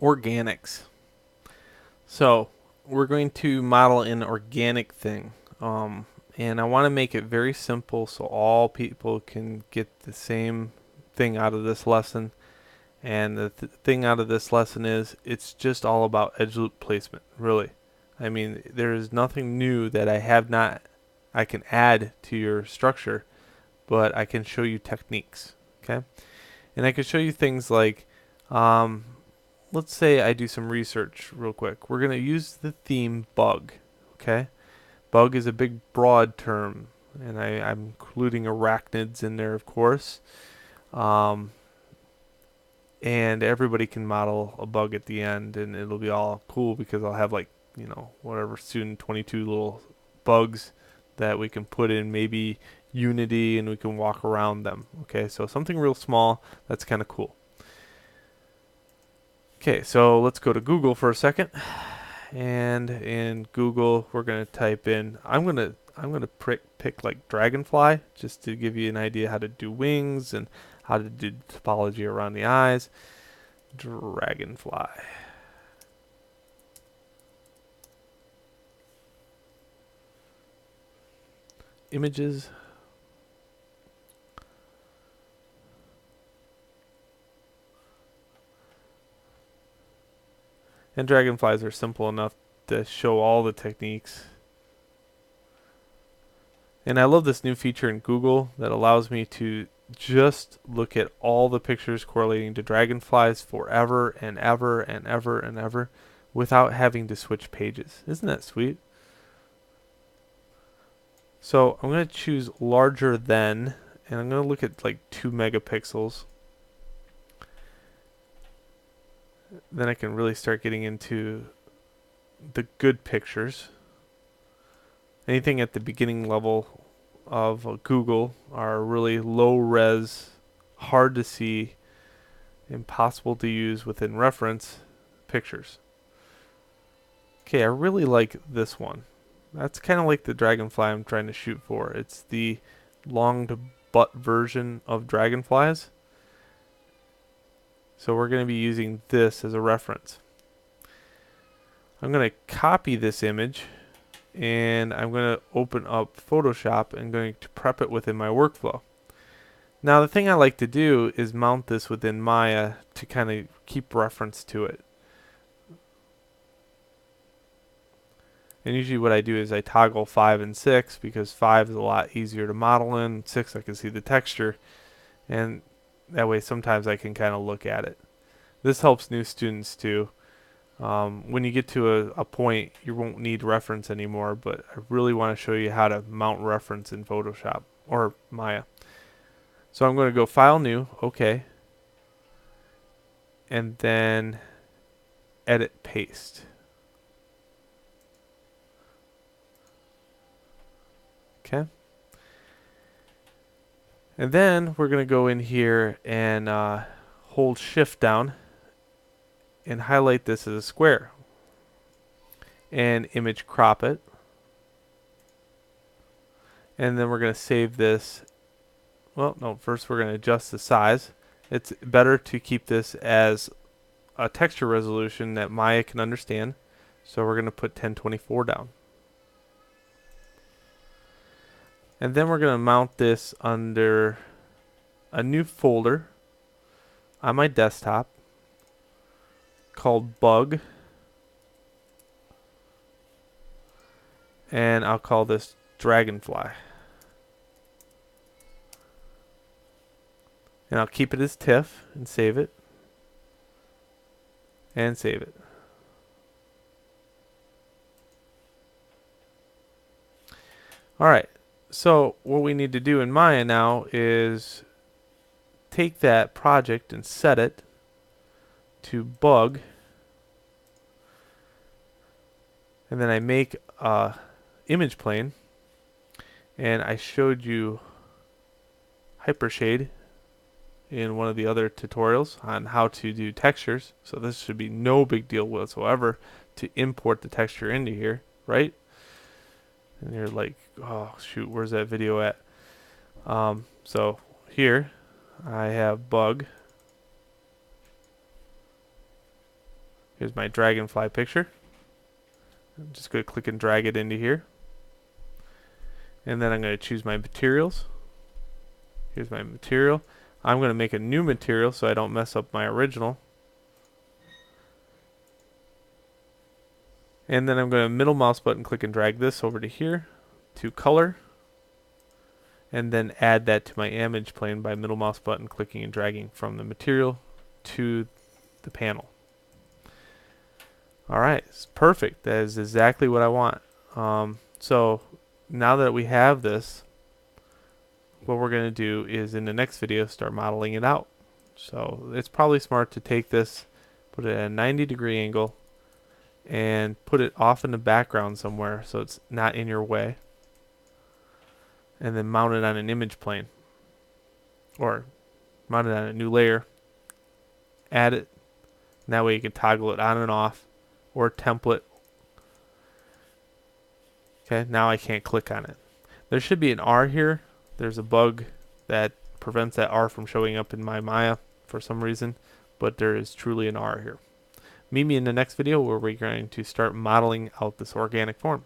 Organics. So we're going to model an organic thing. And I want to make it very simple so all people can get the same thing out of this lesson. And the thing out of this lesson is it's just all about edge loop placement, really. I mean, there is nothing new that I can add to your structure, but I can show you techniques, okay? And I can show you things like, um, let's say I do some research real quick. We're going to use the theme bug, okay? Bug is a big, broad term, and I'm including arachnids in there, of course. Um, and everybody can model a bug at the end, and it'll be all cool because I'll have like, whatever, student 22 little bugs that we can put in maybe Unity and we can walk around them. Okay, so something real small that's kind of cool. Okay, so let's go to Google for a second. And in Google, we're gonna type in. I'm gonna pick like dragonfly just to give you an idea how to do wings and how to do topology around the eyes. Dragonfly. Images. And dragonflies are simple enough to show all the techniques. And I love this new feature in Google that allows me to just look at all the pictures correlating to dragonflies forever and ever and ever and ever without having to switch pages. Isn't that sweet? So I'm going to choose larger than, and I'm going to look at like 2 megapixels. Then I can really start getting into the good pictures. Anything at the beginning level of Google are really low res, hard to see, impossible to use within reference pictures. Okay, I really like this one. That's kind of like the dragonfly I'm trying to shoot for. It's the longed butt version of dragonflies. So we're going to be using this as a reference. I'm going to copy this image and I'm going to open up Photoshop and going to prep it within my workflow. Now the thing I like to do is mount this within Maya to kind of keep reference to it. And usually what I do is I toggle 5 and 6 because 5 is a lot easier to model in. 6 I can see the texture, and that way sometimes I can kind of look at it. This helps new students too. When you get to a point, you won't need reference anymore, but I really want to show you how to mount reference in Photoshop or Maya. So I'm going to go File, New, OK, and then Edit, Paste. Okay. And then we're going to go in here and hold Shift down and highlight this as a square and image crop it. And then we're going to save this. Well, no, first we're going to adjust the size. It's better to keep this as a texture resolution that Maya can understand. So we're going to put 1024 down. And then we're going to mount this under a new folder on my desktop called Bug. And I'll call this Dragonfly. And I'll keep it as TIFF and save it. And save it. Alright, so what we need to do in Maya now is take that project and set it to Bug. And then I make a image plane. And I showed you Hypershade in one of the other tutorials on how to do textures. So this should be no big deal whatsoever to import the texture into here, right? And you're like, oh shoot, where's that video at? So here I have Bug. Here's my dragonfly picture. I'm just going to click and drag it into here. And then I'm going to choose my materials. Here's my material. I'm going to make a new material so I don't mess up my original. And then I'm going to middle mouse button click and drag this over to here to color. And then add that to my image plane by middle mouse button clicking and dragging from the material to the panel. Alright, it's perfect. That is exactly what I want. So now that we have this, what we're going to do is in the next video start modeling it out. So it's probably smart to take this, put it at a 90-degree angle, and put it off in the background somewhere so it's not in your way. And then mount it on an image plane. Or mount it on a new layer. Add it. And that way you can toggle it on and off. Or template. Okay, now I can't click on it. There should be an R here. There's a bug that prevents that R from showing up in my Maya for some reason. But there is truly an R here. Meet me in the next video where we're going to start modeling out this organic form.